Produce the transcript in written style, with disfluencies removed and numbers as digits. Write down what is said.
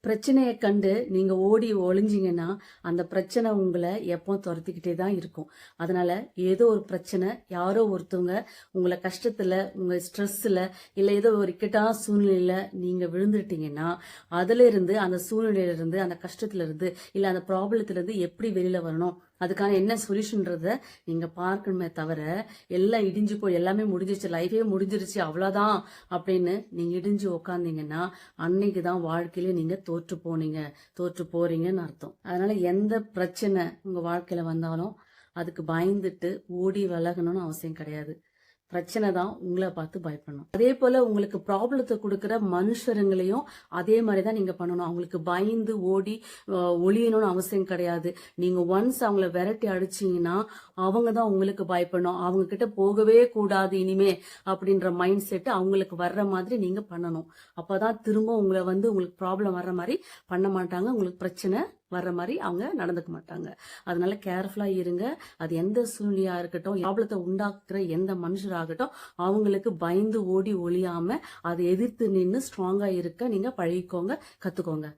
பிரச்சனையை கண்டு நீங்க ஓடி ஒளிஞ்சிங்கன்னா அந்த பிரச்சனை உங்களை எப்போ துரத்திக்கிட்டே தான் இருக்கும். அதனால ஏதோ ஒரு பிரச்சனை, யாரோ ஒருத்தவங்க உங்களை கஷ்டத்துல, உங்க ஸ்ட்ரெஸ்ல, இல்ல ஏதோ ஒரு இக்கட்டான சூழ்நிலையில நீங்க விழுந்துட்டீங்கன்னா, அதுல இருந்து, அந்த சூழ்நிலையில இருந்து, அந்த கஷ்டத்துல இருந்து, இல்ல அந்த ப்ராப்ளத்துல இருந்து எப்படி வெளியில வரணும், அதுக்கான என்ன சொல்யூஷன்றத நீங்க பார்க்கணுமே தவிர, எல்லாம் இடிஞ்சு போய் எல்லாமே முடிஞ்சிருச்சு, லைஃபே முடிஞ்சிருச்சு அவ்வளவுதான் அப்படின்னு நீங்க இடிஞ்சு உக்காந்தீங்கன்னா, அன்னைக்குதான் வாழ்க்கையில நீங்க தோற்று போறீங்கன்னு அர்த்தம். அதனால எந்த பிரச்சனை உங்க வாழ்க்கையில வந்தாலும் அதுக்கு பயந்துட்டு ஓடி விலகணும்னு அவசியம் கிடையாது. பிரச்சனை தான் உங்களை பார்த்து பயப்படணும். அதே போல உங்களுக்கு ப்ராப்ளத்தை கொடுக்குற மனுஷருங்களையும் அதே மாதிரிதான் நீங்க பண்ணணும். அவங்களுக்கு பயந்து ஓடி ஒளியணும்னு அவசியம் கிடையாது. நீங்க ஒன்ஸ் அவங்கள விரட்டி அடிச்சீங்கன்னா அவங்க தான் உங்களுக்கு பயப்படணும். அவங்க கிட்ட போகவே கூடாது இனிமே அப்படின்ற மைண்ட் செட் அவங்களுக்கு வர்ற மாதிரி நீங்க பண்ணணும். அப்பதான் திரும்ப உங்களை உங்களுக்கு ப்ராப்ளம் வர்ற மாதிரி பண்ண மாட்டாங்க. உங்களுக்கு பிரச்சனை வர்ற மாதிரி அவங்க நடந்துக்க மாட்டாங்க. அதனால கேர்ஃபுல்லா இருங்க. அது எந்த சூழ்நிலையா இருக்கட்டும், ப்ராப்ளத்தை உண்டாக்குற எந்த மனுஷராகட்டும், அவங்களுக்கு பயந்து ஓடி ஒளியாம அதை எதிர்த்து நின்று ஸ்ட்ராங்கா இருக்க நீங்க பழகிக்கோங்க, கத்துக்கோங்க.